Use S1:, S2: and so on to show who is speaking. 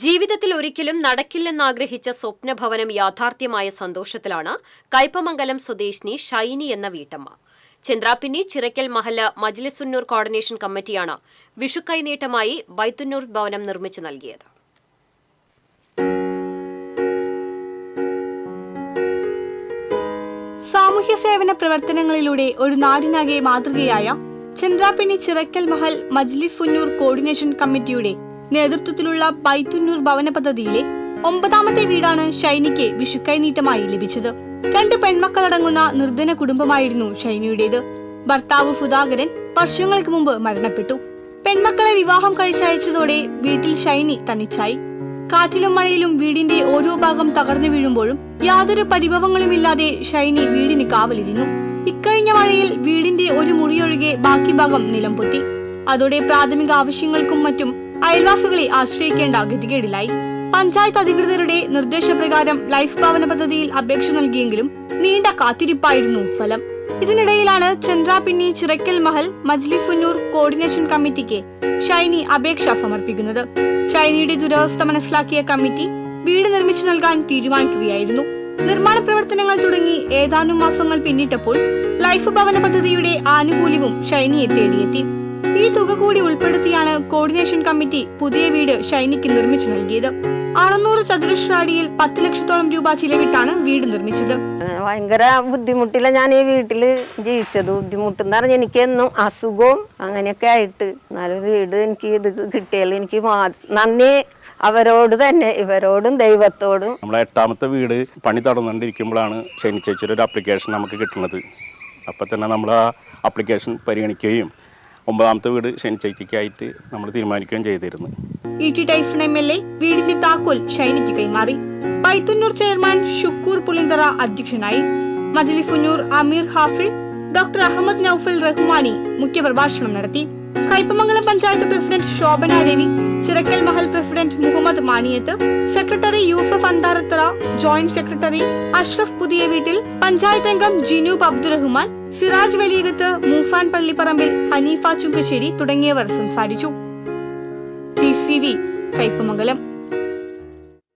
S1: ജീവിതത്തിൽ ഒരിക്കലും നടക്കില്ലെന്നാഗ്രഹിച്ച സ്വപ്നഭവനം യാഥാർത്ഥ്യമായ സന്തോഷത്തിലാണ് കയ്പമംഗലം സ്വദേശിനി ഷൈനി എന്ന വീട്ടമ്മ. ചന്ദ്രാപിന്നി ചിറക്കൽ മഹല്ല മജ്ലിസുന്നൂർ കോർഡിനേഷൻ കമ്മിറ്റിയാണ് വിഷുക്കൈനീട്ടമായി ബൈത്തുന്നൂർ ഭവനം നിർമ്മിച്ചു നൽകിയത്.
S2: സാമൂഹ്യ സേവന പ്രവർത്തനങ്ങളിലൂടെ ഒരു നാടിനാകെ മാതൃകയായ ചന്ദ്രാപിന്നി ചിറക്കൽ മഹൽ മജ്ലിസുന്നൂർ കോർഡിനേഷൻ കമ്മിറ്റിയുടെ നേതൃത്വത്തിലുള്ള ബൈത്തുന്നൂർ ഭവന പദ്ധതിയിലെ 9ാമത്തെ വീടാണ് ഷൈനിക്ക് വിഷുക്കൈനീട്ടമായി ലഭിച്ചത്. 2 പെൺമക്കളടങ്ങുന്ന നിർധന കുടുംബമായിരുന്നു ഷൈനിയുടേത്. ഭർത്താവ് സുധാകരൻ വർഷങ്ങൾക്ക് മുമ്പ് മരണപ്പെട്ടു. പെൺമക്കളെ വിവാഹം കഴിച്ചയച്ചതോടെ വീട്ടിൽ ഷൈനി തനിച്ചായി. കാറ്റിലും മഴയിലും വീടിന്റെ ഓരോ ഭാഗം തകർന്നു വീഴുമ്പോഴും യാതൊരു പരിഭവങ്ങളുമില്ലാതെ ഷൈനി വീടിന് കാവലിരുന്നു. ഇക്കഴിഞ്ഞ മഴയിൽ വീടിന്റെ ഒരു മുറിയൊഴികെ ബാക്കി ഭാഗം നിലംപൊത്തി. അതോടെ പ്രാഥമിക ആവശ്യങ്ങൾക്കും മറ്റും അയൽവാസികളെ ആശ്രയിക്കേണ്ട ഗതികേടിലായി. പഞ്ചായത്ത് അധികൃതരുടെ നിർദ്ദേശപ്രകാരം ലൈഫ് ഭവന പദ്ധതിയിൽ അപേക്ഷ നൽകിയെങ്കിലും നീണ്ട കാത്തിരിപ്പായിരുന്നു ഫലം. ഇതിനിടയിലാണ് ചന്ദ്രാപിന്നി ചിറക്കൽ മഹൽ മജ്ലിസുന്നൂർ കോർഡിനേഷൻ കമ്മിറ്റിക്ക് ഷൈനി അപേക്ഷ സമർപ്പിക്കുന്നത്. ഷൈനിയുടെ ദുരവസ്ഥ മനസ്സിലാക്കിയ കമ്മിറ്റി വീട് നിർമ്മിച്ചു നൽകാൻ തീരുമാനിക്കുകയായിരുന്നു. നിർമ്മാണ പ്രവർത്തനങ്ങൾ തുടങ്ങി ഏതാനും മാസങ്ങൾ പിന്നിട്ടപ്പോൾ ലൈഫ് ഭവന പദ്ധതിയുടെ ആനുകൂല്യവും ഷൈനിയെ തേടിയെത്തി. ഈ തുക കൂടി ഉൾപ്പെടുത്തിയാണ് കോർഡിനേഷൻ കമ്മിറ്റി പുതിയ വീട് ഷൈനിക്ക് നിർമ്മിച്ചു നൽകിയത്. 600 ചതുരശ്ര അടിയിൽ 10 ലക്ഷത്തോളം രൂപ ചിലവിട്ടാണ് വീട് നിർമ്മിച്ചത്.
S3: ഭയങ്കര ബുദ്ധിമുട്ടില്ല ഞാൻ ഈ വീട്ടില് ജീവിച്ചത്. ബുദ്ധിമുട്ടെന്ന് പറഞ്ഞാൽ എനിക്ക് എന്നും അസുഖവും അങ്ങനെയൊക്കെ ആയിട്ട് എന്നാലും വീട് എനിക്ക് ഇത് കിട്ടിയാലും എനിക്ക് നന്ദി അവരോട് തന്നെ, ഇവരോടും ദൈവത്തോടും.
S4: നമ്മളെ 8ാമത്തെ വീട് പണി തുടർന്നുകൊണ്ടിരിക്കുമ്പോഴാണ് ഷൈനി ചേച്ചിയുടെ ഒരു ആപ്ലിക്കേഷൻ നമുക്ക് കിട്ടുന്നത്. അപ്പം തന്നെ നമ്മൾ ആ ആപ്ലിക്കേഷൻ പരിഗണിക്കുകയും 9ാമത്തെ വീട് ഷൈനി ചേച്ചിക്കായിട്ട് നമ്മൾ തീരുമാനിക്കുകയും ചെയ്തിരുന്നു.
S2: E.T. ടൈസൺ MLA വീടിന്റെ താക്കോൽ ഷൈനിക്ക് കൈമാറി. ബൈത്തുന്നൂർ ചെയർമാൻ ഷുക്കൂർ പുളിന്തറ അധ്യക്ഷനായി. മജ്ലിസുന്നൂർ അമീർ ഹാഫിൾ, ഡോക്ടർ അഹമ്മദ് നൌഫൽ റഹ്മാനി മുഖ്യപ്രഭാഷണം നടത്തി. Kaipamangalam panchayat president Shobhana Ravi, Chirakkal Mahal president Muhammad Maniyath, secretary Yusuf Antharathara, joint secretary Ashraf Puthiya Veettil, panchayat അംഗം ജിനൂബ് അബ്ദുറഹ്മാൻ, സിറാജ് വലിയകത്ത്, മൂസാൻ പള്ളിപ്പറമ്പിൽ, ഹനീഫ ചുങ്കശ്ശേരി തുടങ്ങിയവർ സംസാരിച്ചു. TCV കയ്പമംഗലം.